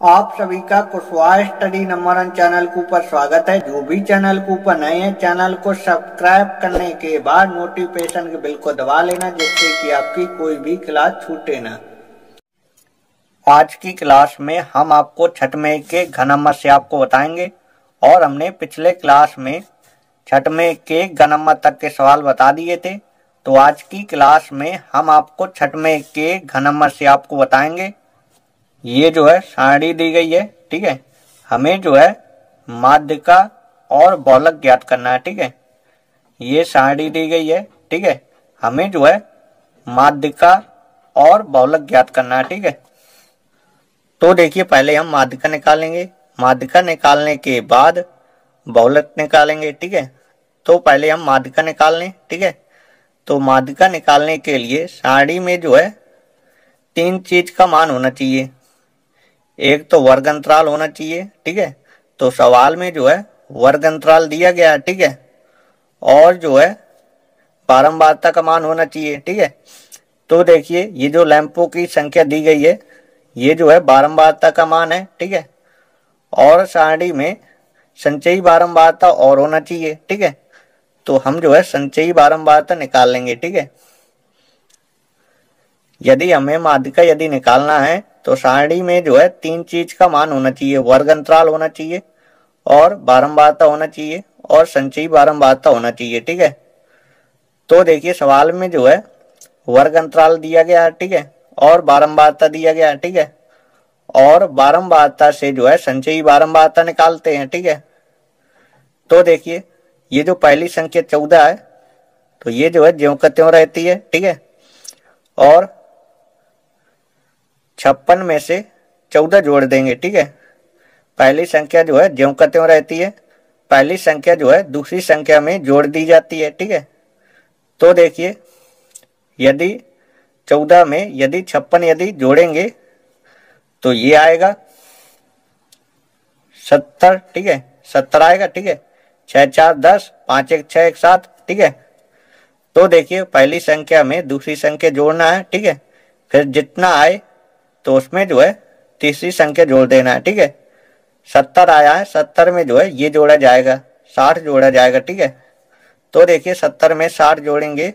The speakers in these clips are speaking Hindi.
आप सभी का कुशवाहा स्टडी नंबर 1 चैनल के ऊपर स्वागत है। जो भी चैनल के ऊपर नए हैं, चैनल को सब्सक्राइब करने के बाद नोटिफिकेशन के बिल को दबा लेना, जिससे कि आपकी कोई भी क्लास छूटे ना। आज की क्लास में हम आपको छठवें के घन नंबर से आपको बताएंगे और हमने पिछले क्लास में छठवें के घन नंबर तक के सवाल बता दिए थे। तो आज की क्लास में हम आपको छठवें के घन नंबर से आपको बताएंगे। ये जो है सारणी दी गई है, ठीक है। हमें जो है माध्यिका और बहुलक ज्ञात करना है, ठीक है। ये सारणी दी गई है, ठीक है। हमें जो है माध्यिका और बहुलक ज्ञात करना है, ठीक है। तो देखिए, पहले हम माध्यिका निकालेंगे, माध्यिका निकालने के बाद बहुलक निकालेंगे, ठीक है। तो पहले हम माध्यिका निकाल लें, ठीक है। तो माध्यिका निकालने के लिए सारणी में जो है 3 चीज का मान होना चाहिए। एक तो वर्ग अंतराल होना चाहिए, ठीक है। तो सवाल में जो है वर्ग अंतराल दिया गया है, ठीक है। और जो है बारंबारता का मान होना चाहिए, ठीक है। तो देखिए, ये जो लैंपों की संख्या दी गई है, ये जो है बारंबारता का मान है, ठीक है। और सारणी में संचयी बारंबारता और होना चाहिए, ठीक है। तो हम जो है संचयी बारंबारता निकाल लेंगे, ठीक है। यदि हमें माध्यिका यदि निकालना है तो सारणी में जो है 3 चीज का मान होना चाहिए। वर्ग अंतराल होना चाहिए और बारंबारता होना चाहिए और संचयी बारंबारता होना चाहिए, ठीक है। तो देखिए, सवाल में जो है वर्ग अंतराल दिया गया है, ठीक है, और बारंबारता दिया गया है, ठीक है। और बारंबारता से जो है संचयी बारंबारता निकालते हैं, ठीक है। तो देखिए, ये जो पहली संख्या 14 है, तो ये जो है ज्यों का त्यों रहती है, ठीक है। और 56 में से 14 जोड़ देंगे, ठीक है। पहली संख्या जो है ज्यों का त्यों रहती है, पहली संख्या जो है दूसरी संख्या में जोड़ दी जाती है, ठीक है। तो देखिए, यदि 14 में यदि 56 यदि जोड़ेंगे तो ये आएगा 70, ठीक है। 70 आएगा, ठीक है। 6 4 10, 5 1 6 1 7, ठीक है। तो देखिए, पहली संख्या में दूसरी संख्या जोड़ना है, ठीक है। फिर जितना आए तो उसमें जो है तीसरी संख्या जोड़ देना है, ठीक है। 70 आया है, 70 में जो है ये जोड़ा जाएगा, 60 जोड़ा जाएगा, ठीक है। तो देखिए, 70 में 60 जोड़ेंगे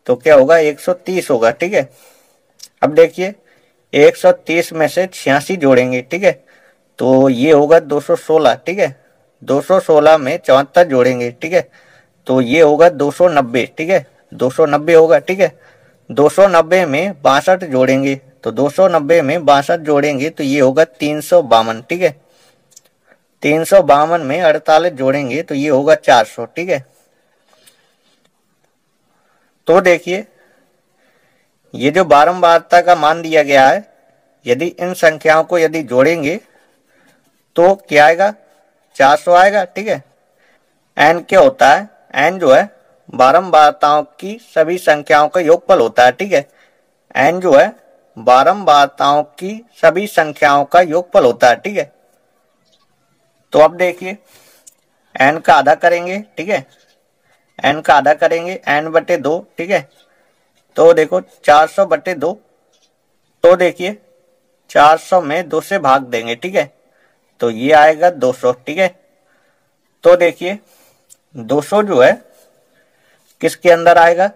तो क्या होगा, 130 होगा, ठीक है। अब देखिए, 130 में से 86 जोड़ेंगे, ठीक है, तो ये होगा 216, ठीक है। 216 में 74 जोड़ेंगे, ठीक है, तो ये होगा 290, ठीक है। 290 होगा, ठीक है। 290 में 62 जोड़ेंगे, तो 290 में 62 जोड़ेंगे तो ये होगा 352, ठीक है। 352 में 48 जोड़ेंगे तो ये होगा 400, ठीक है। तो देखिए, ये जो बारंबारता का मान दिया गया है, यदि इन संख्याओं को यदि जोड़ेंगे तो क्या आएगा, 400 आएगा, ठीक है। n क्या होता है, n जो है बारंबारताओं की सभी संख्याओं का योगफल होता है, ठीक है। n जो है बारंबारताओं की सभी संख्याओं का योगफल होता है, ठीक है। तो अब देखिए, n का आधा करेंगे, ठीक है। n का आधा करेंगे n/2, ठीक है। तो देखो 400/2, तो देखिए 400 में 2 से भाग देंगे, ठीक है, तो ये आएगा 200, ठीक है। तो देखिए, 200 जो है किसके अंदर आएगा,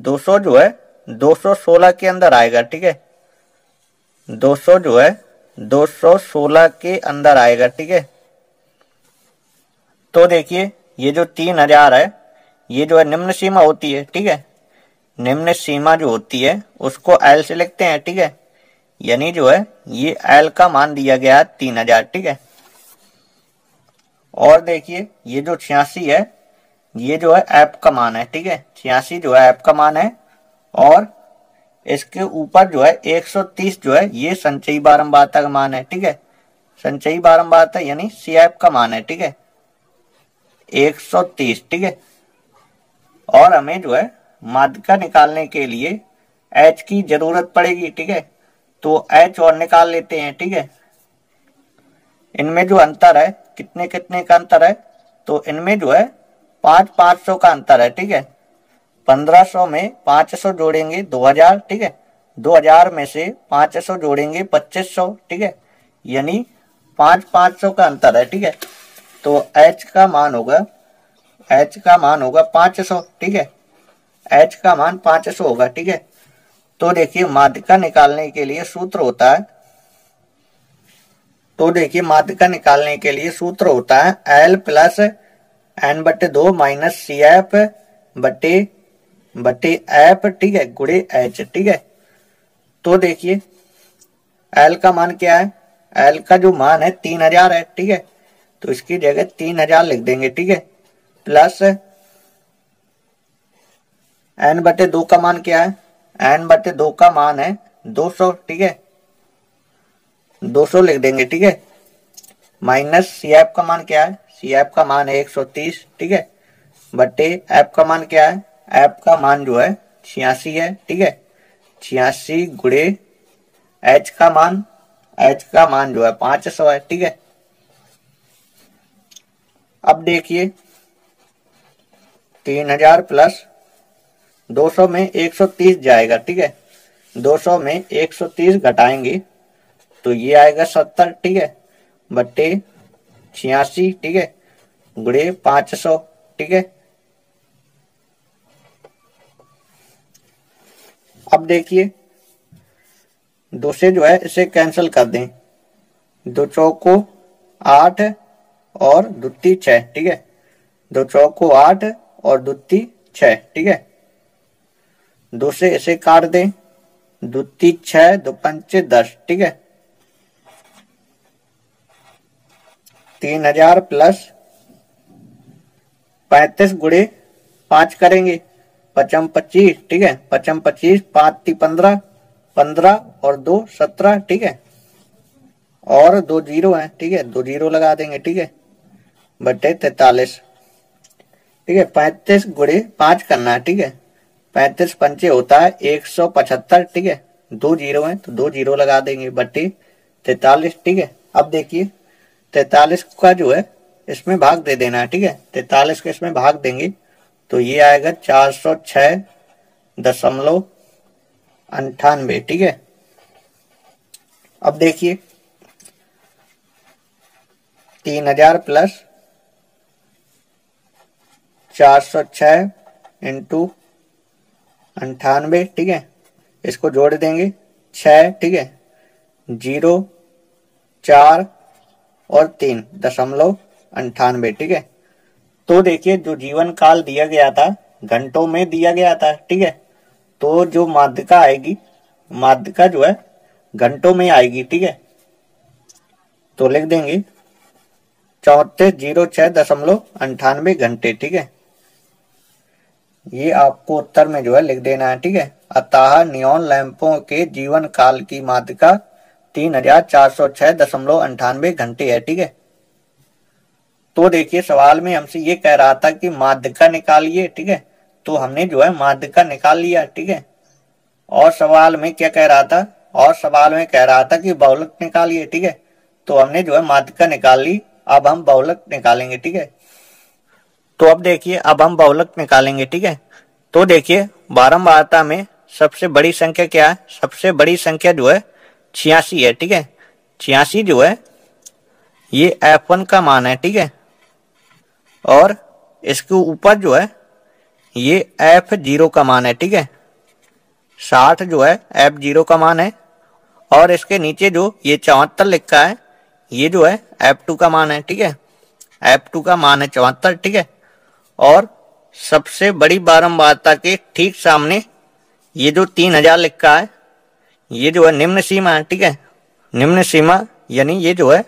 200 जो है 216 के अंदर आएगा, ठीक है। 200 जो है 216 के अंदर आएगा, ठीक है। तो देखिए, ये जो 3000 है, ये जो है निम्न सीमा होती है, ठीक है। निम्न सीमा जो होती है उसको L से लिखते हैं, ठीक है। यानी जो है ये L का मान दिया गया है 3000, ठीक है। और देखिए, ये जो 86 है, ये जो है F का मान है, ठीक है। 86 जो है F का मान है। और इसके ऊपर जो है 130 जो है ये संचयी बारंबारता का मान है, ठीक है। संचयी बारंबारता यानी CF का मान है, ठीक है, 130, ठीक है। और हमें जो है माध्यिका निकालने के लिए H की जरूरत पड़ेगी, ठीक है। तो H और निकाल लेते हैं, ठीक है। इनमें जो अंतर है, कितने कितने का अंतर है, तो इनमें जो है 500 का अंतर है, ठीक है। 1500 में 500 जोड़ेंगे 2000, ठीक है। 2000 में से 500 जोड़ेंगे 2500, ठीक है। यानी 500 का अंतर है, ठीक है। तो h का मान होगा 500, ठीक है। h का मान 500 होगा, ठीक है। तो देखिए माध्यिका निकालने के लिए सूत्र होता है, L plus n/2 minus CF बटे F, ठीक है, गुणे H, ठीक है। तो देखिए L का मान क्या है, L का जो मान है 3000 है, ठीक है। तो इसकी जगह 3000 लिख देंगे, ठीक है। प्लस n/2 का मान क्या है, n/2 का मान है 200, ठीक है, 200 लिख देंगे, ठीक है। माइनस CF का मान क्या है, CF का मान है 130, ठीक है, बटे F का मान क्या है, F का मान जो है 86 है, ठीक है। 86 गुणे H का मान जो है 500 है, ठीक है। अब देखिए 3000 प्लस 200 में 130 जाएगा, ठीक है। 200 में 130 घटाएंगे तो ये आएगा 70, ठीक है, बट्टे 86, ठीक है, गुणे 500, ठीक है। अब देखिए 2 से जो है इसे कैंसिल कर दें, 2 चौको 8 और 2 6, ठीक है, 2 चौको 8 और 2 6, ठीक है। 2 से इसे काट दें, 2 6, 2 5 10, ठीक है। 3000 प्लस 35 गुणे 5 करेंगे, 55 25, ठीक है, 55 25, 5 15, 15 और 2 17, ठीक है, और 2 0 है, ठीक है, 2 0 लगा देंगे, ठीक है, बटे 43, ठीक है। 35 गुणे 5 करना है, ठीक है, 35 पंचे होता है 175, ठीक है, 2 0 है तो 2 0 लगा देंगे, बटे 43, ठीक है। अब देखिए 43 का जो है इसमें भाग दे देना है, ठीक है। 43 को इसमें भाग देंगे तो ये आएगा 406.98, ठीक है। अब देखिए 3000 प्लस 406 इंटू 98, ठीक है, इसको जोड़ देंगे 6, ठीक है, 0 4 और 3.98, ठीक है। तो देखिए जो जीवन काल दिया गया था घंटों में दिया गया था, ठीक है, तो जो माध्यिका आएगी, माध्यिका जो है घंटों में आएगी, ठीक है। तो लिख देंगे 3406.98 घंटे, ठीक है। ये आपको उत्तर में जो है लिख देना है, ठीक है। अतः नियॉन लैंपों के जीवन काल की माध्यिका 3406.98 घंटे है, ठीक है। तो देखिए सवाल में हमसे ये कह रहा था कि माध्यिका निकालिए, ठीक है, तो हमने जो है माध्यिका निकाल लिया, ठीक है। और सवाल में क्या कह रहा था, और सवाल में कह रहा था कि बहुलक निकालिए, ठीक है, तो हमने जो है माध्यिका निकाल ली। अब हम बहुलक निकालेंगे, ठीक है। तो अब देखिए अब हम बहुलक निकालेंगे, ठीक है। तो देखिए बारंबारता में सबसे बड़ी संख्या क्या है, सबसे बड़ी संख्या जो है 86 है, ठीक है। 86 जो है ये F1 का मान है, ठीक है, और इसके ऊपर जो है ये F0 का मान है, ठीक है। 60 जो है F0 का मान है, और इसके नीचे जो ये 74 लिखा है ये जो है F2 का मान है, ठीक है। F2 का मान है 74, ठीक है। और सबसे बड़ी बारंबारता के ठीक सामने ये जो 3000 लिखा है ये जो है निम्न सीमा है, ठीक है। निम्न सीमा यानी ये जो है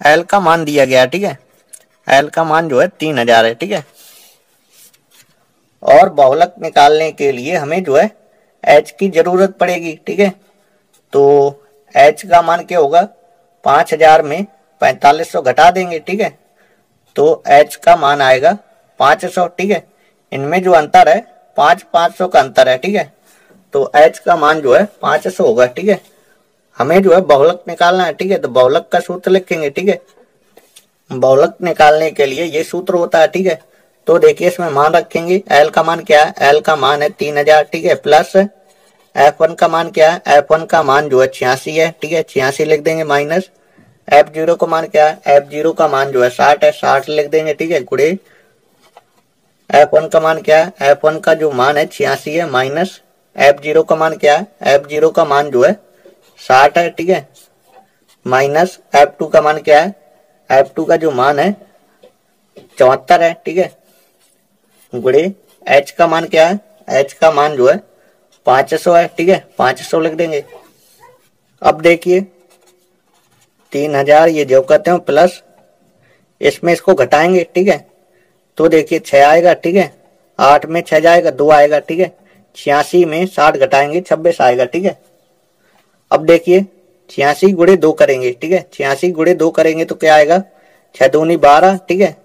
L का मान दिया गया, ठीक है। L का मान जो है 3000 है, ठीक है। और बहुलक निकालने के लिए हमें जो है H की जरूरत पड़ेगी, ठीक है। तो H का मान क्या होगा, 5000 में 4500 घटा देंगे, ठीक है, तो H का मान आएगा 500, ठीक है। इनमें जो अंतर है 500 का अंतर है, ठीक है। तो H का मान जो है 500 होगा, ठीक है। हमें जो है बहुलक निकालना है, ठीक है, तो बहुलक का सूत्र लिखेंगे, ठीक है। बहुलक निकालने के लिए ये सूत्र होता है, ठीक है। तो देखिए इसमें मान रखेंगे, L का मान क्या है, L का मान है 3000, ठीक है, प्लस F1 का मान क्या है, F1 का मान जो है 86 है, ठीक है, 86 लिख देंगे, माइनस F0 का मान क्या है, F0 का मान जो है 60 है, 60 लिख देंगे, ठीक है, गुणे F1 का मान क्या है, F1 का जो मान है 86 है, माइनस F0 का मान क्या है, F0 का मान जो है 60 है, ठीक है, माइनस F2 का मान क्या है, F2 का जो मान है 74 है, ठीक है, गुणे H का मान क्या है, H का मान जो है 500 है, ठीक है, 500 लिख देंगे। अब देखिए 3000 ये जो कहते हैं प्लस, इसमें इसको घटाएंगे, ठीक है, तो देखिए 6 आएगा, ठीक है, 8 में 6 जाएगा, 2 आएगा, ठीक है, 86 में 60 घटाएंगे 26 आएगा, ठीक है। अब देखिए 86 गुणे 2 करेंगे, ठीक है, 86 गुणे 2 करेंगे तो क्या आएगा, 6 दूनी 12, ठीक है,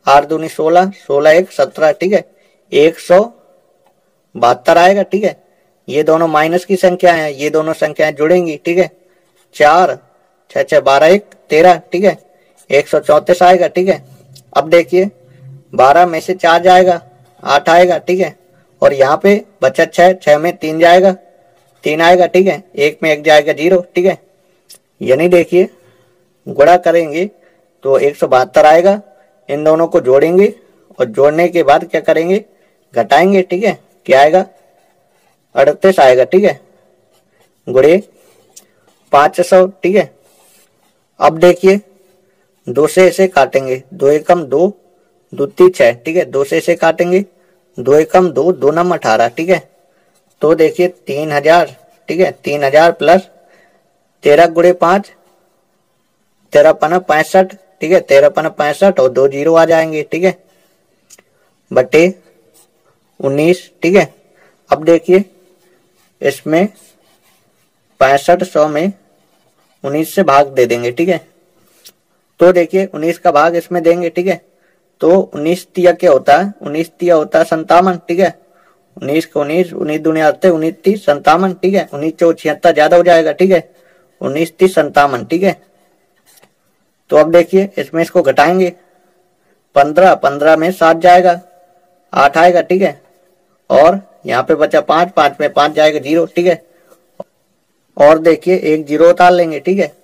8 दूनी 16, 16 1 17, ठीक है, 172 आएगा, ठीक है। ये दोनों माइनस की संख्या है, ये दोनों संख्याएं जुड़ेंगी, ठीक है, 4 6 6 12 1 13, ठीक है, 134 आएगा, ठीक है। अब देखिए 12 में से 4 जाएगा, 8 आएगा, ठीक है, और यहाँ पे बचा 6, 6 में 3 जाएगा, 3 आएगा, ठीक है, 1 में 1 जाएगा 0, ठीक है, यानी देखिए गुणा करेंगे तो 172 आएगा, इन दोनों को जोड़ेंगे और जोड़ने के बाद क्या करेंगे, घटाएंगे, ठीक है, क्या आएगा, 38 आएगा, ठीक है, गुणे 500, ठीक है। अब देखिए 2 से इसे काटेंगे, 2 एकम 2, 2 3 6, ठीक है, 2 से इसे काटेंगे, 2 एकम 2, 2 नम 18, ठीक है, तो देखिए 3000, ठीक है, 3000 प्लस 13 गुणे 5, 13 पना 65, ठीक है, 13 पना 65 और 2 जीरो आ जाएंगे, ठीक है, बटे 19, ठीक है। अब देखिए इसमें 65 100 में 19 से भाग दे देंगे, ठीक है, तो देखिए 19 का भाग इसमें देंगे, ठीक है, तो 19 तिया क्या होता है, 19 तिया होता है 57, ठीक है, 19 को 19, 19 दुनिया 19 30 57, ठीक है, 19 चौक 76 ज्यादा हो जाएगा, ठीक है, 19 30 57, ठीक है। तो अब देखिए इसमें इसको घटाएंगे, 15 15 में 7 जाएगा, 8 आएगा, ठीक है, और यहाँ पे बचा 5, 5 में 5 जाएगा 0, ठीक है, और देखिए एक 0 उतार लेंगे, ठीक है।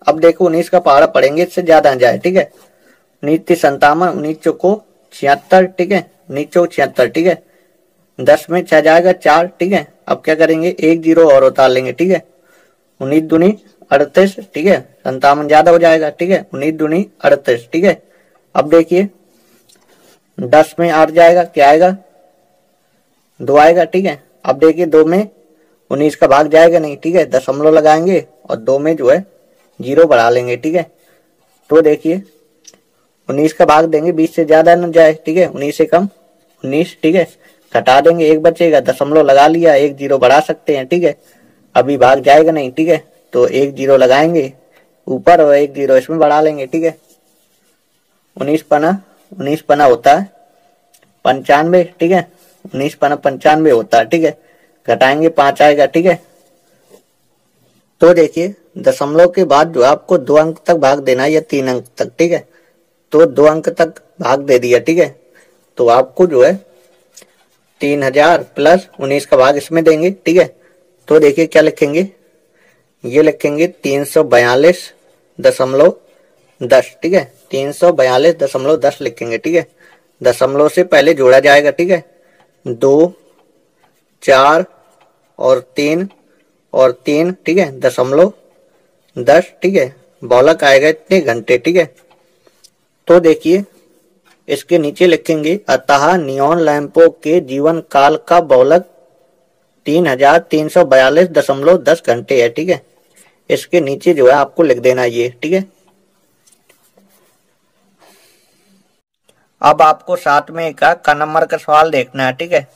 अब देखो 19 का पहाड़ा पड़ेंगे, इससे ज्यादा आ जाए, ठीक है, 19 30 57, 19 चौको 76, ठीक है, 19 चौक 76, ठीक है, 10 में 6 जाएगा 4, ठीक है। अब क्या करेंगे, एक 0 और उतार लेंगे, ठीक है, 19 दूनी 38, ठीक है, 57 ज्यादा हो जाएगा, ठीक है, 19 दूनी 38, ठीक है। अब देखिए 10 में 8 जाएगा, क्या आएगा, 2 आएगा, ठीक है। अब देखिए 2 में 19 का भाग जाएगा नहीं, ठीक है, दशमलव लगाएंगे और 2 में जो है 0 बढ़ा लेंगे, ठीक है, तो देखिए 19 का भाग देंगे, 20 से ज्यादा न जाए, ठीक है, 19 से कम 19, ठीक है, घटा देंगे, एक बचेगा, दशमलव लगा लिया, एक 0 बढ़ा सकते हैं, ठीक है, अभी भाग जाएगा नहीं, ठीक है, तो एक 0 लगाएंगे ऊपर और एक 0 इसमें बढ़ा लेंगे, ठीक है, 19 पना होता है 95, ठीक है, 19 पना 95 होता है, ठीक है, घटाएंगे 5 आएगा, ठीक है। तो देखिए दशमलव के बाद जो आपको 2 अंक तक भाग देना है या 3 अंक तक, ठीक है, तो 2 अंक तक भाग दे दिया, ठीक है, तो आपको जो है 3000 प्लस 19 का भाग इसमें देंगे, ठीक है, तो देखिए क्या लिखेंगे, ये लिखेंगे 342.10, ठीक है, 342.10 लिखेंगे, ठीक है, दशमलव से पहले जोड़ा जाएगा, ठीक है, 2 4 और 3 और 3, ठीक है, दशमलव 10, ठीक है, बहुलक आएगा इतने घंटे, ठीक है। तो देखिए इसके नीचे लिखेंगे, अतः नियॉन लैंपों के जीवन काल का बहुलक 3342.10 घंटे है, ठीक है, इसके नीचे जो है आपको लिख देना ये, ठीक है। अब आपको साथ में एक का नंबर का सवाल देखना है, ठीक है,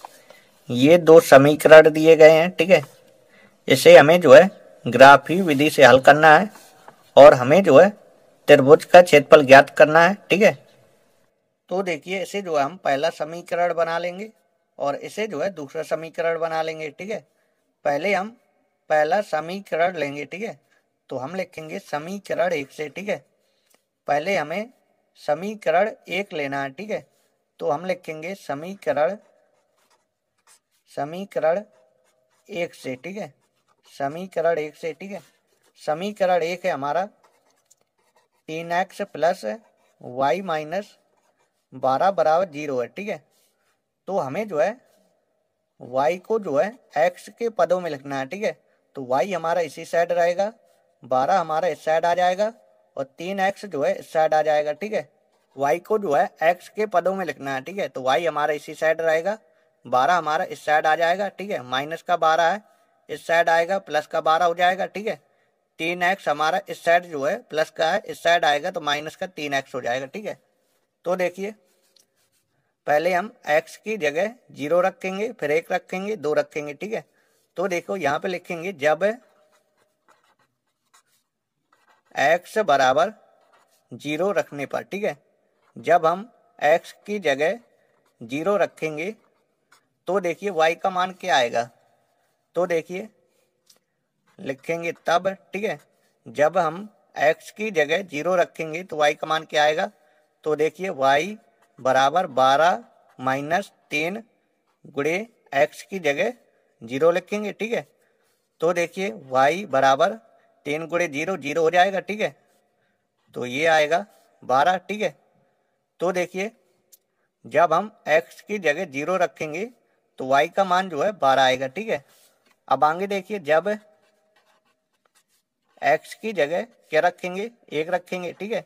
ये 2 समीकरण दिए गए हैं, ठीक है, इसे हमें जो है ग्राफी विधि से हल करना है और हमें जो है त्रिभुज का क्षेत्रफल ज्ञात करना है, ठीक है। तो देखिए इसे जो है हम पहला समीकरण बना लेंगे और इसे जो है दूसरा समीकरण बना लेंगे, ठीक है। पहले हम पहला समीकरण लेंगे, ठीक है, तो हम लिखेंगे समीकरण 1 से, ठीक है, पहले हमें समीकरण 1 लेना है, ठीक है, तो हम लिखेंगे समीकरण 1 से, ठीक है, समीकरण 1 से, ठीक है, समीकरण 1 है हमारा 3x प्लस वाई माइनस 12 बराबर 0 है। ठीक है, तो हमें जो है y को जो है x के पदों में लिखना है। ठीक है, तो y हमारा इसी साइड रहेगा, 12 हमारा इस साइड आ जाएगा और 3x जो है इस साइड आ जाएगा। ठीक है, y को जो है x के पदों में लिखना है। ठीक है, तो y हमारा इसी साइड रहेगा, 12 हमारा इस साइड आ जाएगा। ठीक है, माइनस का 12 है इस साइड आएगा, प्लस का 12 हो जाएगा। ठीक है, 3x हमारा इस साइड जो है प्लस का है इस साइड आएगा, तो माइनस का 3x हो जाएगा। ठीक है, तो देखिए पहले हम x की जगह 0 रखेंगे, फिर 1 रखेंगे, 2 रखेंगे। ठीक है, तो देखो यहाँ पे लिखेंगे जब x बराबर 0 रखने पर। ठीक है, जब हम x की जगह 0 रखेंगे तो देखिए y का मान क्या आएगा, तो देखिए लिखेंगे तब। ठीक है, जब हम x की जगह 0 रखेंगे तो y का मान क्या आएगा, तो देखिए y बराबर 12 माइनस 3 गुणे x की जगह 0 लिखेंगे। ठीक है, तो देखिए y बराबर 3 गुणे 0 0 हो जाएगा। ठीक है, तो ये आएगा 12। ठीक है, तो देखिए जब हम x की जगह 0 रखेंगे तो y का मान जो है 12 आएगा। ठीक है, अब आगे देखिए जब x की जगह क्या रखेंगे, 1 रखेंगे। ठीक है,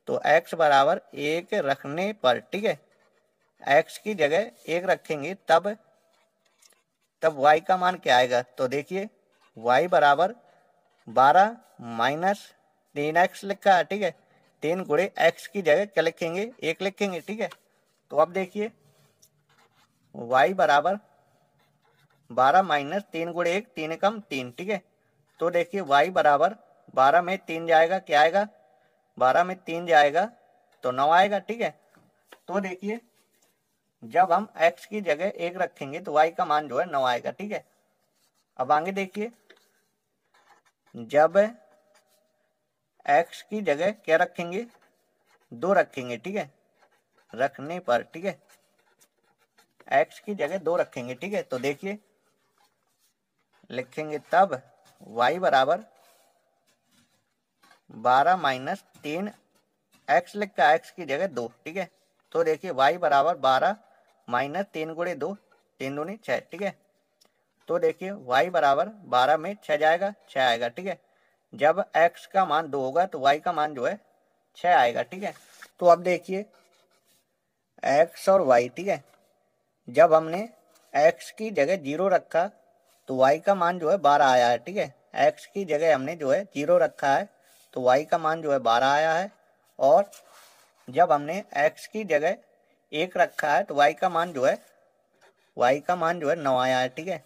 तो x बराबर 1 रखने पर, ठीक है, x की जगह 1 रखेंगे तब y का मान क्या आएगा, तो देखिए y बराबर 12 माइनस 3x लिखा है। ठीक है, 3 गुणे x की जगह क्या लिखेंगे, 1 लिखेंगे। ठीक है, तो अब देखिए y बराबर 12 माइनस 3 गुणे 1, 3 कम 3। ठीक है, तो देखिए y बराबर 12 में 3 जाएगा, क्या आएगा, 12 में 3 जाएगा तो 9 आएगा। ठीक है, तो देखिए जब हम x की जगह 1 रखेंगे तो y का मान जो है 9 आएगा। ठीक है, अब आगे देखिए जब x की जगह क्या रखेंगे, 2 रखेंगे। ठीक है, रखने पर, ठीक है, x की जगह 2 रखेंगे। ठीक है, तो देखिए लिखेंगे तब y बराबर 12 माइनस 3 x लिखा x की जगह 2। ठीक है, तो देखिए y बराबर 12 माइनस 3 गुणे 2, 3 दूनी 6। ठीक है, तो देखिए y बराबर 12 में 6 जाएगा, 6 आएगा। ठीक है, जब x का मान 2 होगा तो y का मान जो है 6 आएगा। ठीक है, तो अब देखिए x और y, ठीक है, जब हमने x की जगह 0 रखा तो y का मान जो है 12 आया है। ठीक है, x की जगह हमने जो है 0 रखा है तो y का मान जो है 12 आया है, और जब हमने x की जगह 1 रखा है तो y का मान जो है 9 आया है। ठीक है,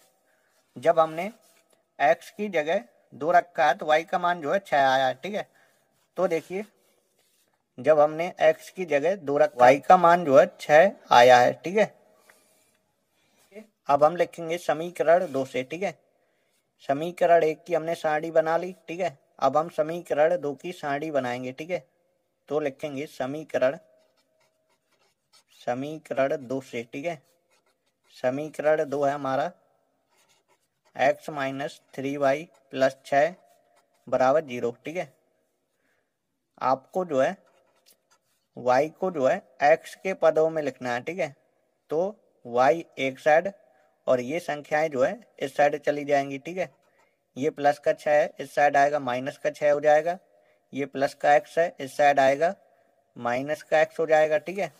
जब हमने x की जगह 2 रखा है तो y का मान जो है 6 आया है। ठीक है, तो देखिए जब हमने x की जगह 2 रखा y का मान जो है 6 आया है। ठीक है, अब हम लिखेंगे समीकरण 2 से। ठीक है, समीकरण 1 की हमने सारणी बना ली। ठीक है, अब हम समीकरण 2 की सारणी बनाएंगे। ठीक है, तो लिखेंगे समीकरण 2 से। ठीक है, समीकरण 2 है हमारा x माइनस 3y प्लस 6 बराबर 0। ठीक है, आपको जो है y को जो है x के पदों में लिखना है। ठीक है, तो y एक साइड और ये संख्याएं जो है इस साइड चली जाएंगी। ठीक है, ये प्लस का 6 है इस साइड आएगा, माइनस का 6 हो जाएगा, ये प्लस का x है इस साइड आएगा, माइनस का x हो जाएगा। ठीक है,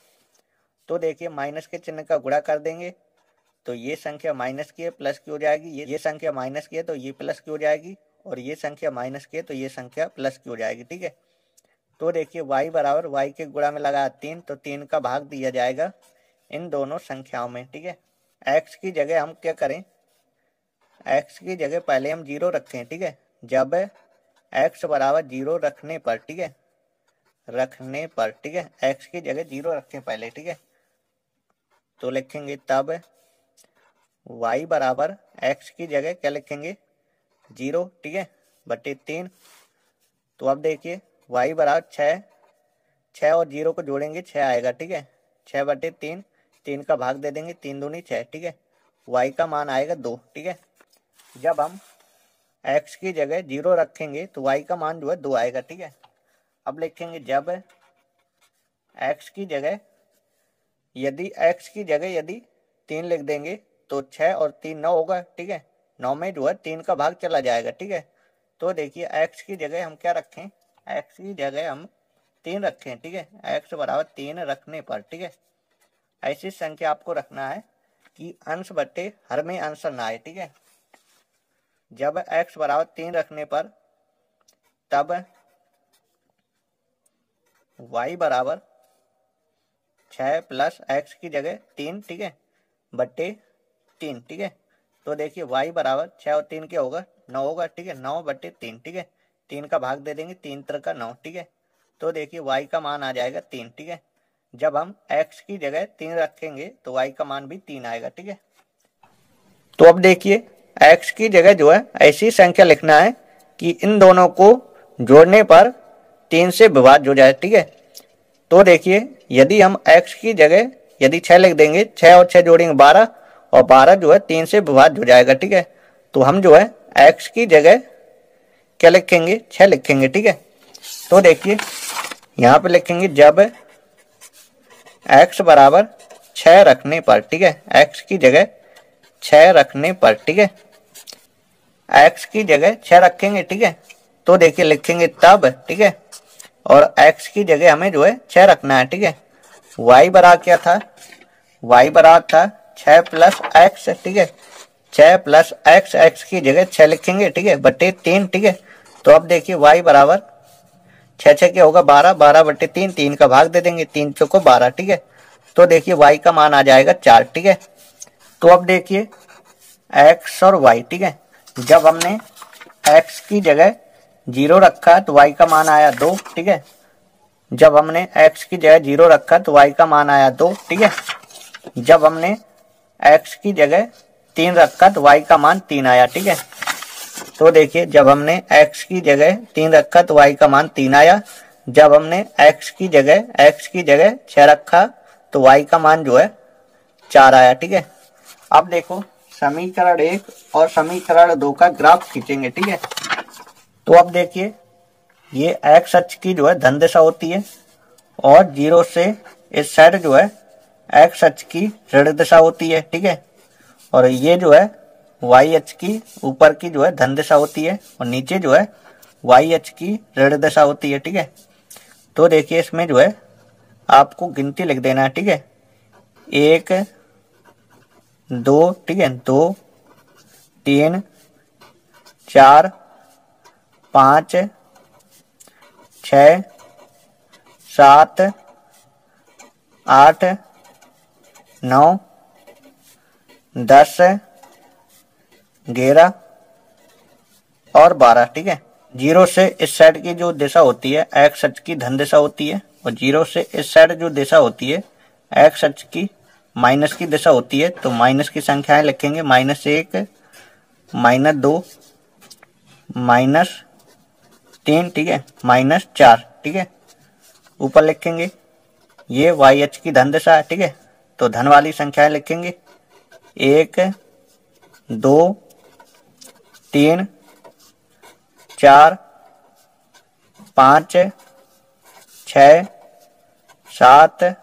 तो देखिए माइनस के चिन्ह का गुणा कर देंगे तो ये संख्या माइनस की है प्लस की हो जाएगी, ये संख्या माइनस की है तो ये प्लस की हो जाएगी, और ये संख्या माइनस की है तो ये संख्या प्लस की हो जाएगी। ठीक है, तो देखिए y बराबर y के गुणा में लगा 3, तो 3 का भाग दिया जाएगा इन दोनों संख्याओं में। ठीक है, x की जगह हम क्या करें, x की जगह पहले हम 0 रखें। ठीक है, जब x बराबर 0 रखने पर, ठीक है, ठीक है, x की जगह 0 रखें पहले। ठीक है, तो लिखेंगे तब y बराबर x की जगह क्या लिखेंगे 0। ठीक है, बटे 3। तो अब देखिए y बराबर 6 और 0 को जोड़ेंगे 6 आएगा। ठीक है, 6 बटे 3, 3 का भाग दे देंगे, 3 दूनी 6। ठीक है, y का मान आएगा 2। ठीक है, जब हम x की जगह 0 रखेंगे तो y का मान जो है 2 आएगा। ठीक है, अब लिखेंगे जब x की जगह यदि 3 लिख देंगे तो 6 और 3 9 होगा, ठीक है। 9 में जो है 3 का भाग चला जाएगा, ठीक है। तो देखिए x की जगह हम क्या रखें, x की जगह हम 3 रखें, ठीक है। x बराबर 3 रखने पर, ठीक है, ऐसी संख्या आपको रखना है कि अंश बटे हर में आंसर ना आए, ठीक है। जब x बराबर 3 रखने पर तब y बराबर 6 प्लस x की जगह 3, ठीक है, बटे 3, ठीक है। तो देखिए y बराबर 6 और 3 क्या होगा, 9 होगा, ठीक है। 9 बटे 3, ठीक है। 3 का भाग दे देंगे, 3 3 का 9, ठीक है। तो देखिए y का मान आ जाएगा 3, ठीक है। जब हम x की जगह 3 रखेंगे तो y का मान भी 3 आएगा, ठीक है। तो अब देखिए x की जगह जो है ऐसी संख्या लिखना है कि इन दोनों को जोड़ने पर 3 से विभाज्य हो जाए, ठीक है। तो देखिए यदि हम x की जगह यदि 6 लिख देंगे, 6 और 6 जोड़ेंगे 12 और 12 जो है 3 से विभाज्य हो जाएगा, ठीक है। तो हम जो है x की जगह क्या लिखेंगे, 6 लिखेंगे, ठीक है। तो देखिए यहाँ पे लिखेंगे जब x बराबर 6 रखने पर, ठीक है, x की जगह 6 रखने पर, ठीक है, x की जगह 6 रखेंगे, ठीक है। तो देखिए लिखेंगे तब, ठीक है, और x की जगह हमें जो है 6 रखना है, ठीक है। y बराबर क्या था, y बराबर था 6 प्लस x, ठीक है। 6 प्लस x, x की जगह 6 लिखेंगे, ठीक है, बटे 3, ठीक है। तो अब देखिए y बराबर 6 6 क्या होगा 12, 12 बटे 3, 3 का भाग दे देंगे, 3 चौको 12, ठीक है। तो देखिए y का मान आ जाएगा 4, ठीक है। तो अब देखिए x और y, ठीक है, जब हमने x की जगह 0 रखा तो y का मान आया 2, ठीक है। जब हमने x की जगह 0 रखा तो y का मान आया 2, ठीक है। जब हमने x की जगह 3 रखा तो y का मान 3 आया, ठीक है। तो देखिए जब हमने x की जगह 3 रखा तो y का मान 3 आया। जब हमने x की जगह 6 रखा तो y का मान जो है 4 आया, ठीक है। अब देखो समीकरण 1 और समीकरण 2 का ग्राफ खींचेंगे, ठीक है। तो अब देखिए ये x अक्ष की जो है धन दिशा होती है और 0 से इस साइड जो है x अक्ष की ऋण दिशा होती है, ठीक है। और ये जो है y अक्ष की ऊपर की जो है धन दिशा होती है और नीचे जो है y अक्ष की ऋण दिशा होती है, ठीक है। तो देखिए इसमें जो है आपको गिनती लिख देना है, ठीक है। 1 2, ठीक है, 2 3 4 5 6 7 8 9 10 11 और 12, ठीक है। 0 से इस साइड की जो दिशा होती है x अक्ष की धन दिशा होती है और 0 से इस साइड जो दिशा होती है x अक्ष की माइनस की दिशा होती है। तो माइनस की संख्याएं लिखेंगे, -1 -2 -3, ठीक है, -4, ठीक है। ऊपर लिखेंगे ये y अक्ष की धन दिशा है, ठीक है। तो धन वाली संख्याएं लिखेंगे 1 2 3 4 5 6 7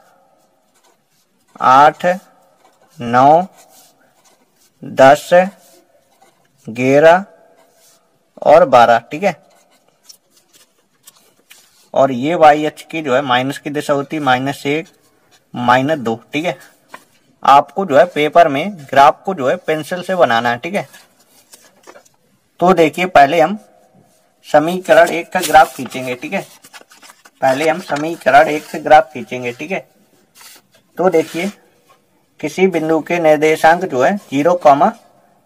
8 9 10 11 और 12, ठीक है। और ये y अक्ष की जो है माइनस की दिशा होती है, -1 -2, ठीक है। आपको जो है पेपर में ग्राफ को जो है पेंसिल से बनाना है, ठीक है। तो देखिए पहले हम समीकरण 1 का ग्राफ खींचेंगे, ठीक है। पहले हम समीकरण 1 का ग्राफ खींचेंगे, ठीक है। तो देखिए किसी बिंदु के निर्देशांक जो है 0,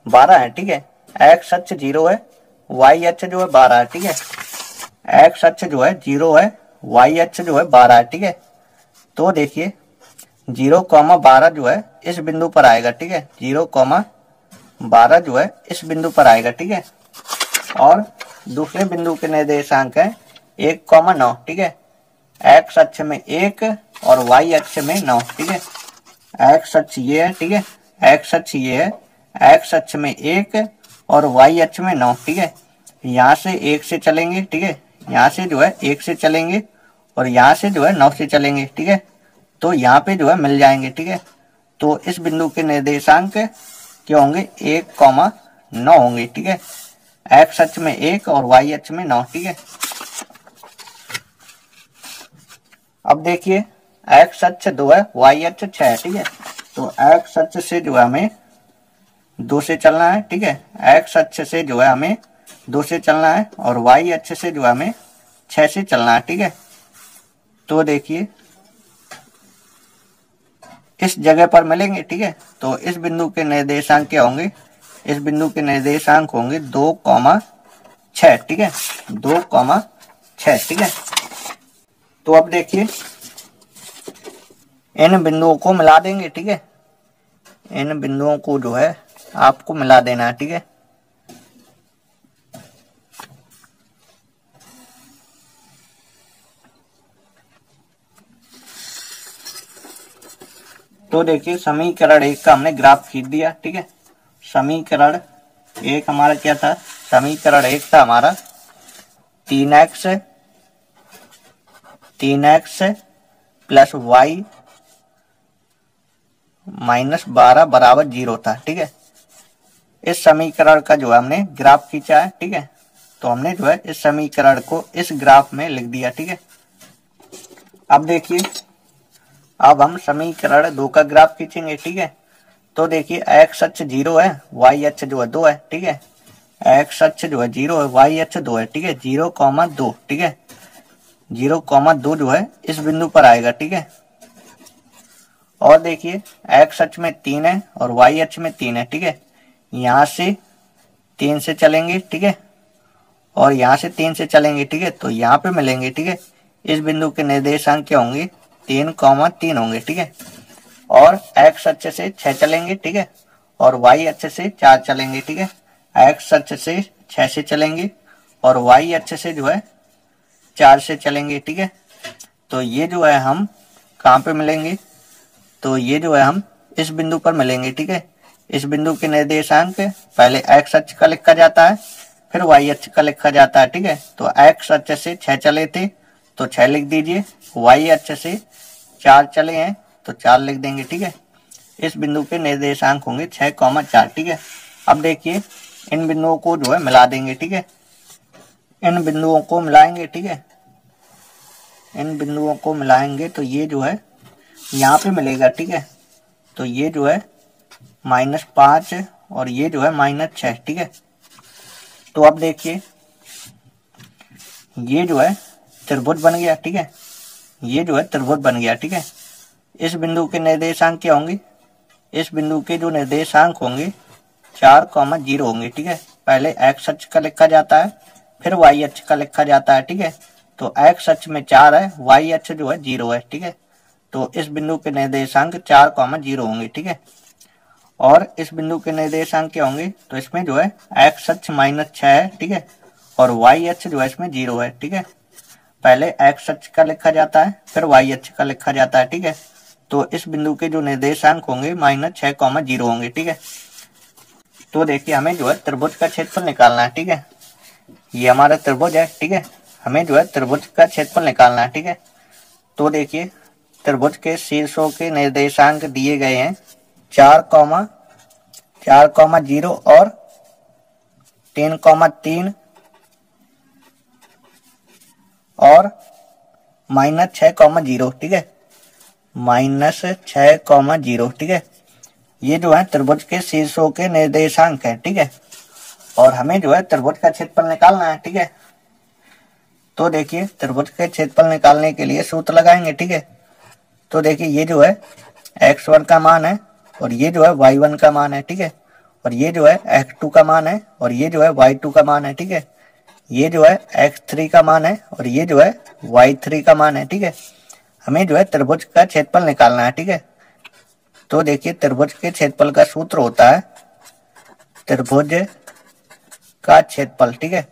12 है, ठीक है। x अक्ष 0 है, y अक्ष जो है 12 है, ठीक है। x अक्ष जो है 0 है, y अक्ष जो है 12 है, ठीक है। तो देखिए 0, 12 जो है इस बिंदु पर आएगा, ठीक है। 0, 12 जो है इस बिंदु पर आएगा, ठीक है। और दूसरे बिंदु के निर्देशांक है 1, 9, ठीक है। x अक्ष में 1 और y अक्ष में 9, ठीक है। x अक्ष ये है, ठीक है, x अक्ष ये है, x अक्ष में 1 और y अक्ष में 9, ठीक है। यहाँ से 1 से चलेंगे, ठीक है, यहाँ से जो है 1 से चलेंगे और यहाँ से जो है 9 से चलेंगे, ठीक है। तो यहाँ पे जो है मिल जाएंगे, ठीक है। तो इस बिंदु के निर्देशांक क्या होंगे, 1,9 होंगे, ठीक है। एक्स अक्ष में 1 और वाई अक्ष में 9, ठीक है। अब देखिए एक्स अक्ष 2 है, वाई अक्ष 6 है, ठीक है। तो एक्स अक्ष से जो है हमें 2 से चलना है, ठीक है। एक्स अक्ष से जो है हमें 2 से चलना है और वाई अक्ष से जो है हमें 6 से चलना है, ठीक है। तो देखिए इस जगह पर मिलेंगे, ठीक है। तो इस बिंदु के निर्देशांक क्या होंगे, इस बिंदु के निर्देशांक होंगे 2,6, ठीक है। 2,6, ठीक है। तो अब देखिए इन बिंदुओं को मिला देंगे, ठीक है। इन बिंदुओं को जो है आपको मिला देना है, ठीक है। तो देखिए समीकरण 1 का हमने ग्राफ खींच दिया, ठीक है। समीकरण 1 हमारा क्या था, समीकरण 1 था हमारा 3x प्लस वाई -12 बराबर 0 था, ठीक है। इस समीकरण का जो है हमने ग्राफ खींचा है, ठीक है। तो हमने जो है इस समीकरण को इस ग्राफ में लिख दिया, ठीक है। अब देखिए अब हम समीकरण 2 का ग्राफ खींचेंगे, ठीक है। तो देखिए एक्स अक्ष 0 है, वाई अक्ष जो है 2 है, ठीक है। एक्स अक्ष जो है 0 है, वाई अक्ष 2 है, ठीक है। 0,2, ठीक है। 0,2 जो है इस बिंदु पर आएगा, ठीक है। और देखिए एक्स अक्ष में 3 है और वाई अक्ष में 3 है, ठीक है। यहाँ से 3 से चलेंगे, ठीक है। और यहाँ से 3 से चलेंगे, ठीक है। तो यहाँ पे मिलेंगे, ठीक है। इस बिंदु के निर्देशांक क्या होंगे, 3,3 होंगे, ठीक है। और एक्स अक्ष से 6 चलेंगे, ठीक है। और वाई अक्ष से 4 चलेंगे, ठीक है। एक्स अक्ष से 6 से चलेंगे और वाई अक्ष से जो है 4 से चलेंगे, ठीक है। तो ये जो है हम कहाँ पे मिलेंगे, तो ये जो है हम इस बिंदु पर मिलेंगे, ठीक है। इस बिंदु के निर्देशांक पहले एक्स अक्ष का लिखा जाता है, फिर वाई अक्ष का लिखा जाता है, ठीक है। तो एक्स अक्ष से 6 चले थे तो 6 लिख दीजिए, वाई अक्ष से 4 चले हैं तो 4 लिख देंगे, ठीक है। इस बिंदु के निर्देशांक होंगे 6,4, ठीक है। अब देखिए इन बिंदुओं को जो है मिला देंगे, ठीक है। इन बिंदुओं को मिलाएंगे, ठीक है। इन बिंदुओं को मिलाएंगे तो ये जो है यहाँ पे मिलेगा, ठीक है। तो ये जो है -5 और ये जो है -6, ठीक है। तो अब देखिए ये जो है त्रिभुज बन गया, ठीक है। ये जो है त्रिभुज बन गया, ठीक है। इस बिंदु के निर्देशांक क्या होंगे, इस बिंदु के जो निर्देशांक होंगे 4,0 होंगे, ठीक है। पहले एक्स अक्ष का लिखा जाता है, फिर वाई अक्ष का लिखा जाता है, ठीक है। तो एक्स अक्ष में 4 है, वाई अक्ष जो है 0 है, ठीक है। तो इस बिंदु के निर्देशांक 4,0 होंगे, ठीक है। और इस बिंदु के निर्देशांक क्या होंगे, तो इसमें जो है एक्स अक्ष -6 है, ठीक है। और वाई अक्ष जो है इसमें 0 है, ठीक है। पहले एक्स अक्ष का लिखा जाता है, फिर वाई अक्ष का लिखा जाता है, ठीक है। तो इस बिंदु के जो निर्देशांक होंगे -6,0 होंगे, ठीक है। तो देखिए हमें जो है त्रिभुज का क्षेत्रफल निकालना है, ठीक है। ये हमारा त्रिभुज है, ठीक है। हमें जो है त्रिभुज का क्षेत्रफल निकालना है, ठीक है। तो देखिए त्रिभुज के शीर्षों के निर्देशांक दिए गए हैं 4,0 और 3,3 और -6,0, ठीक है। -6,0, ठीक है। ये जो है त्रिभुज के शीर्षों के निर्देशांक है, ठीक है। और हमें जो है त्रिभुज का क्षेत्रफल निकालना है, ठीक है। तो देखिए त्रिभुज के क्षेत्रफल निकालने के लिए सूत्र लगाएंगे, ठीक है। तो देखिए ये जो है x1 का मान है और ये जो है y1 का मान है, ठीक है। और ये जो है x2 का मान है और ये जो है y2 का मान है, ठीक है। ये जो है x3 का मान है और ये जो है y3 का मान है, ठीक है। हमें जो है त्रिभुज का क्षेत्रफल निकालना है, ठीक है। तो देखिए त्रिभुज के क्षेत्रफल का सूत्र होता है त्रिभुज का क्षेत्रफल, ठीक है।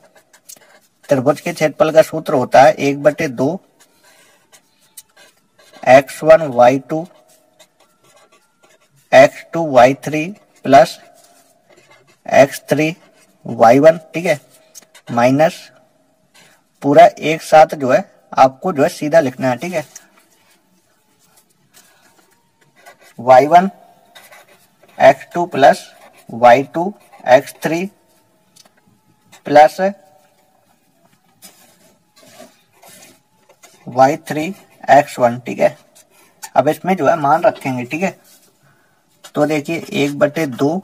त्रिभुज के क्षेत्रफल का सूत्र होता है 1/2 x1 y2 x2 y3 plus x3 y1, ठीक है, माइनस पूरा एक साथ जो है आपको जो है सीधा लिखना है, ठीक है। y1 x2 plus y2 x3 plus y3 x1, ठीक है। अब इसमें जो है मान रखेंगे, ठीक है। तो देखिए 1/2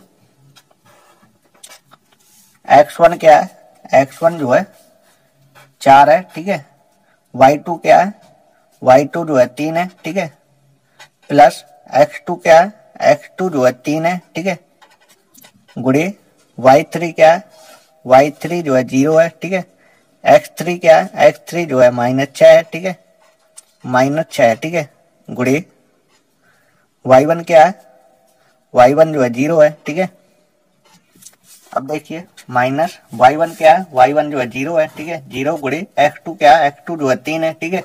x1 क्या है, x1 जो है 4 है, ठीक है। y2 क्या है, y2 जो है 3 है, ठीक है। प्लस x2 क्या है, x2 जो है 3 है, ठीक है। गुणे y3 क्या है, y3 जो है 0 है, ठीक है। x3 क्या है, x3 जो है -6 है, ठीक है, -6 है, ठीक है। गुणे y1 क्या है, y1 जो है 0 है, ठीक है। अब देखिए माइनस y1 क्या है, y1 जो है 0 है, ठीक है। 0 गुणे x2 क्या है, x2 जो है 3 है, ठीक है।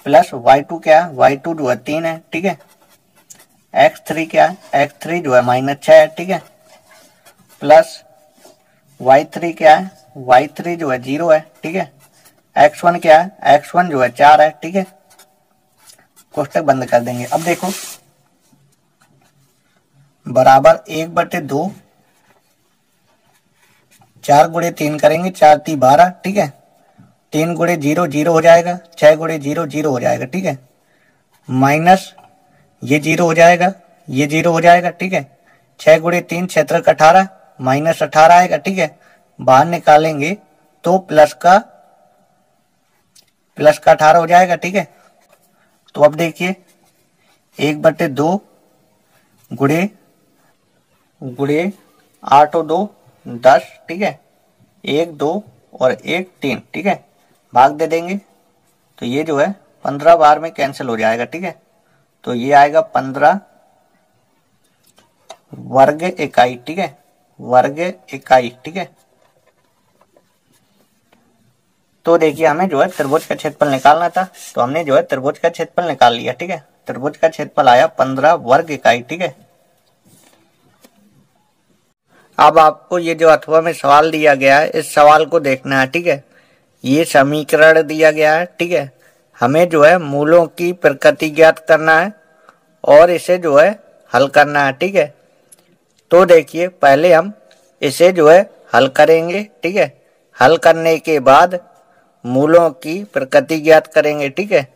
प्लस y2 क्या है, y2 जो है 3 है, ठीक है। x3 क्या है, x3 जो है -6 है, ठीक है। प्लस y3 क्या है, y3 जो है 0 है, ठीक है। x1 क्या है, x1 जो है 4 है, ठीक है। कोष्टक बंद कर देंगे। अब देखो बराबर 1/2, 4 गुणे 3 करेंगे, 4 × 3 = 12, ठीक है। 3 गुणे 0 0 हो जाएगा, 6 गुणे 0 0 हो जाएगा, ठीक है। माइनस ये 0 हो जाएगा, ये 0 हो जाएगा, ठीक है। 6 गुणे 3 = 18, -18 आएगा, ठीक है। बाहर निकालेंगे तो प्लस का 18 हो जाएगा, ठीक है। तो अब देखिए 1/2 गुणे 8 और 2 10, ठीक है। 1 2 और 1 3, ठीक है। भाग दे देंगे तो ये जो है 15 बार में कैंसिल हो जाएगा, ठीक है। तो ये आएगा 15 वर्ग इकाई, ठीक है, वर्ग इकाई, ठीक है। तो देखिए हमें जो है त्रिभुज का क्षेत्रफल निकालना था, तो हमने जो है त्रिभुज का क्षेत्रफल निकाल लिया, ठीक है। त्रिभुज का क्षेत्रफल आया 15 वर्ग इकाई, ठीक है। अब आपको ये जो अथवा में सवाल दिया गया है, इस सवाल को देखना है, ठीक है। ये समीकरण दिया गया है, ठीक है। हमें जो है मूलों की प्रकृति ज्ञात करना है और इसे जो है हल करना है, ठीक है। तो देखिए पहले हम इसे जो है हल करेंगे, ठीक है। हल करने के बाद मूलों की प्रकृति ज्ञात करेंगे, ठीक है।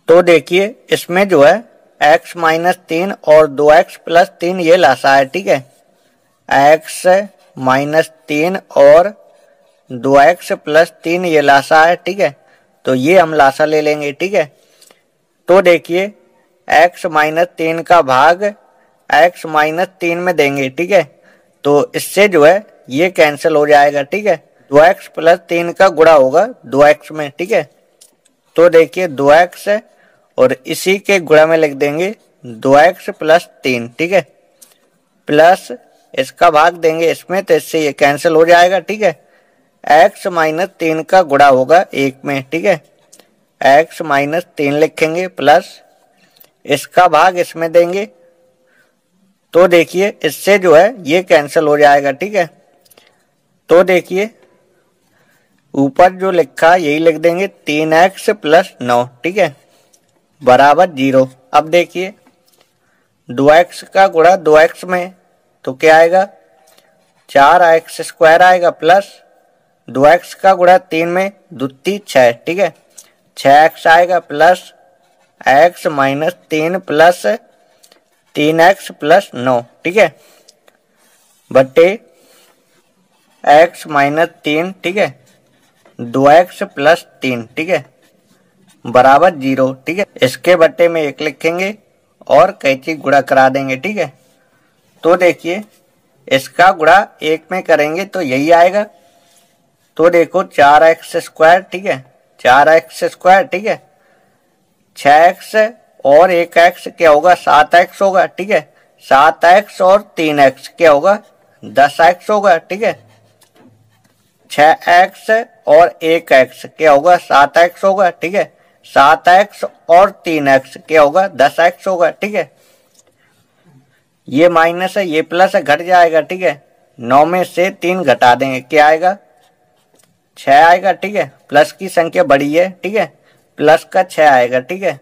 तो देखिए इसमें जो है x - 3 और 2x + 3 ये लासा है, ठीक है। x - 3 और 2x + 3 ये लासा है, ठीक है। तो ये हम लासा ले लेंगे, ठीक है। तो देखिए x - 3 का भाग x - 3 में देंगे, ठीक है। तो इससे जो है ये कैंसिल हो जाएगा, ठीक है। 2x + 3 का गुणा होगा 2x में, ठीक है। तो देखिए 2x और इसी के गुणा में लिख देंगे 2x + 3, ठीक है। प्लस इसका भाग देंगे इसमें, तो इससे ये कैंसिल हो जाएगा, ठीक है। x - 3 का गुणा होगा 1 में, ठीक है। x - 3 लिखेंगे प्लस इसका भाग इसमें देंगे, तो देखिए इससे जो है ये कैंसिल हो जाएगा, ठीक है। तो देखिए ऊपर जो लिखा यही लिख देंगे 3x + 9, ठीक है, बराबर 0। अब देखिए 2x का गुणा 2x में तो क्या आएगा, 4x² आएगा, प्लस 2x का गुणा 3 में 2 × 6, ठीक है, 6x आएगा, प्लस x - 3 प्लस 3x + 9, ठीक है, बटे x - 3, ठीक है, 2x + 3, ठीक है, बराबर 0, ठीक है। इसके बट्टे में 1 लिखेंगे और कैंची गुणा करा देंगे, ठीक है। तो देखिए इसका गुणा 1 में करेंगे तो यही आएगा। तो देखो 4x², ठीक है, 4x², ठीक है, 6x और 1x क्या होगा, 7x होगा, ठीक है। 7x और 3x क्या होगा, 10x होगा, ठीक है। 6x और 1x क्या होगा, 7x होगा, ठीक है। 7x और 3x क्या होगा, 10x होगा, ठीक है। ये माइनस है, ये प्लस है, घट जाएगा, ठीक है। 9 में से 3 घटा देंगे, क्या आएगा, 6 आएगा, ठीक है। प्लस की संख्या बड़ी है, ठीक है, प्लस का 6 आएगा, ठीक है।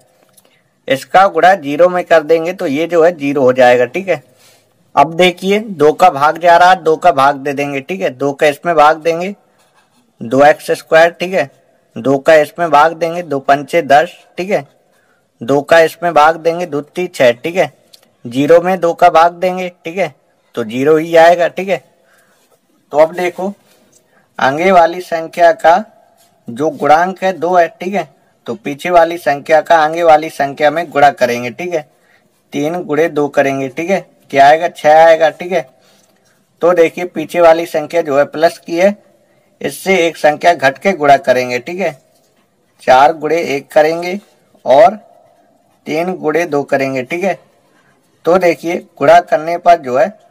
इसका गुणा 0 में कर देंगे तो ये जो है 0 हो जाएगा, ठीक है। अब देखिए 2 का भाग जा रहा है, 2 का भाग दे देंगे, ठीक है। 2 का इसमें भाग देंगे 2x², ठीक है। 2 का इसमें भाग देंगे 2 पंचे 10, ठीक है। 2 का इसमें भाग देंगे 2 3 6, ठीक है। 0 में 2 का भाग देंगे, ठीक है, तो 0 ही आएगा, ठीक है। तो अब देखो आगे वाली संख्या का जो गुणांक है 2 है, ठीक है, तो पीछे वाली संख्या का आगे वाली संख्या में गुणा करेंगे, ठीक है। 3 गुणे 2 करेंगे, ठीक है, क्या आएगा 6 आएगा, ठीक है। तो देखिए पीछे वाली संख्या जो है प्लस की है, इससे एक संख्या घट के गुणा करेंगे, ठीक है। 4 गुणे 1 करेंगे और 3 गुणे 2 करेंगे, ठीक है। तो देखिए गुणा करने पर जो है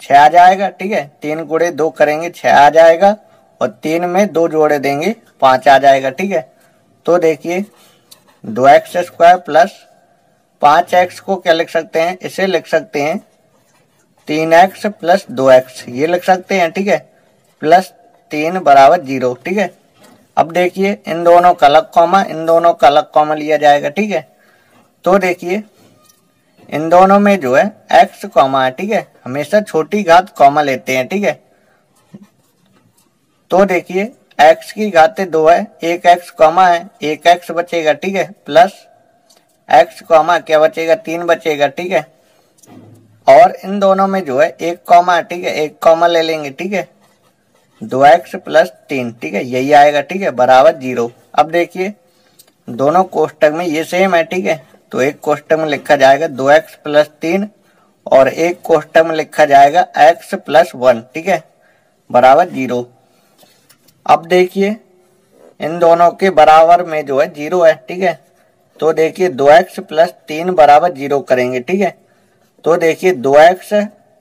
6 आ जाएगा, ठीक है। 3 गुणे 2 करेंगे 6 आ जाएगा और 3 में 2 जोड़े देंगे 5 आ जाएगा, ठीक है। तो देखिए 2x² प्लस 5x को क्या लिख सकते हैं, इसे लिख सकते हैं 3x प्लस 2x, ये लिख सकते हैं, ठीक है। प्लस 3 बराबर 0, ठीक है। अब देखिए इन दोनों का अलग कॉमा, इन दोनों का अलग कॉमा लिया जाएगा, ठीक है। तो देखिए इन दोनों में जो है x कॉमा है, ठीक है, हमेशा छोटी घात कॉमा लेते हैं, ठीक है। तो देखिए x की घातें 2 है, एक x कॉमा है, एक x बचेगा, ठीक है, प्लस x कॉमा क्या बचेगा 3 बचेगा, ठीक है। और इन दोनों में जो है एक कॉमा है, ठीक है, एक कॉमा ले लेंगे, ठीक है। 2x प्लस 3, ठीक है, यही आएगा, ठीक है, बराबर 0। अब देखिए दोनों कोष्टक में ये सेम है, ठीक है, तो एक कोष्टक में लिखा जाएगा 2x प्लस 3 और एक कोष्टक में लिखा जाएगा x प्लस 1, ठीक है, बराबर 0। अब देखिए इन दोनों के बराबर में जो है 0 है, ठीक है। तो देखिए 2x प्लस 3 बराबर 0 करेंगे, ठीक है। तो देखिए 2x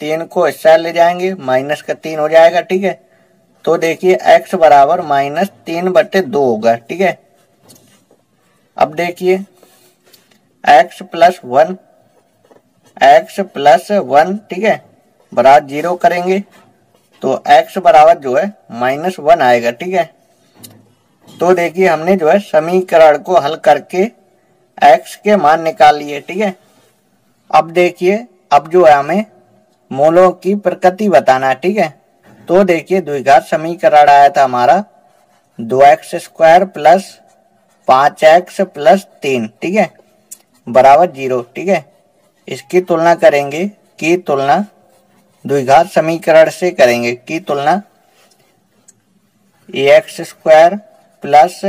3 को इस साइड ले जाएंगे, माइनस का 3 हो जाएगा, ठीक है। तो देखिए x बराबर -3/2 होगा, ठीक है। अब देखिए x प्लस 1, ठीक है, बराबर 0 करेंगे तो x बराबर जो है -1 आएगा, ठीक है। तो देखिए हमने जो है समीकरण को हल करके x के मान निकाल लिए, ठीक है। अब देखिए अब जो है हमें मूलों की प्रकृति बताना है, ठीक है। तो देखिए द्विघात समीकरण आया था हमारा 2x² प्लस 5x प्लस 3, ठीक है, बराबर 0, ठीक है। इसकी तुलना करेंगे, की तुलना द्विघात समीकरण से करेंगे, की तुलना ax² plus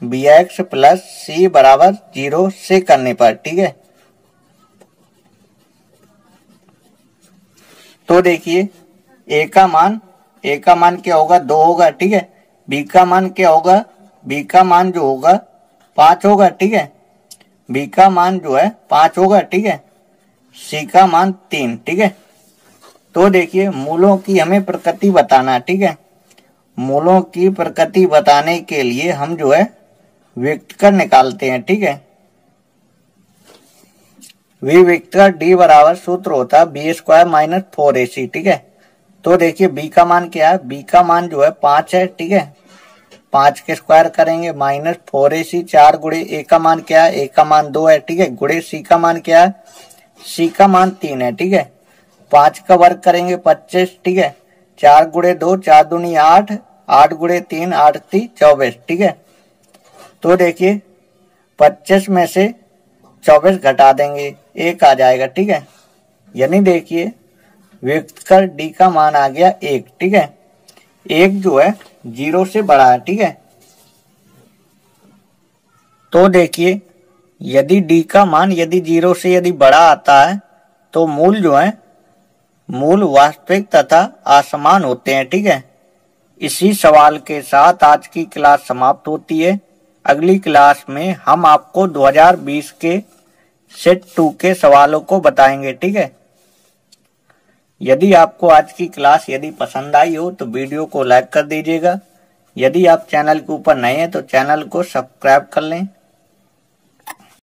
bx plus c बराबर 0 से करने पर, ठीक है। तो देखिए a का मान क्या होगा 2 होगा, ठीक है। b का मान क्या होगा, b का मान जो होगा 5 होगा, ठीक है। b का मान जो है 5 होगा, ठीक है। c का मान 3, ठीक है। तो देखिए मूलों की हमें प्रकृति बताना है, ठीक है। मूलों की प्रकृति बताने के लिए हम जो है विभक्तर निकालते हैं, ठीक है। विभक्तर d बराबर सूत्र होता है b² - 4ac, ठीक है। तो देखिए b का मान क्या है, b का मान जो है 5 है, ठीक है। 5 के स्क्वायर करेंगे -4ac, 4 गुणे a का मान क्या है, a का मान 2 है, ठीक है, गुणे c का मान क्या है, c का मान 3 है, ठीक है। 5 का वर्ग करेंगे 25, ठीक है। 4 गुणे 2 4 दूनी 8, 8 गुणे 3 8 3 24, ठीक है। तो देखिए 25 में से 24 घटा देंगे 1 आ जाएगा, ठीक है। यानी देखिए विभक्तर d का मान आ गया 1, ठीक है। 1 जो है 0 से बड़ा है, ठीक है। तो देखिए यदि d का मान यदि 0 से यदि बड़ा आता है तो मूल जो है मूल वास्तविक तथा असमान होते हैं, ठीक है। इसी सवाल के साथ आज की क्लास समाप्त होती है। अगली क्लास में हम आपको 2020 के सेट 2 के सवालों को बताएंगे, ठीक है। यदि आपको आज की क्लास यदि पसंद आई हो तो वीडियो को लाइक कर दीजिएगा। यदि आप चैनल के ऊपर नए हैं तो चैनल को सब्सक्राइब कर लें।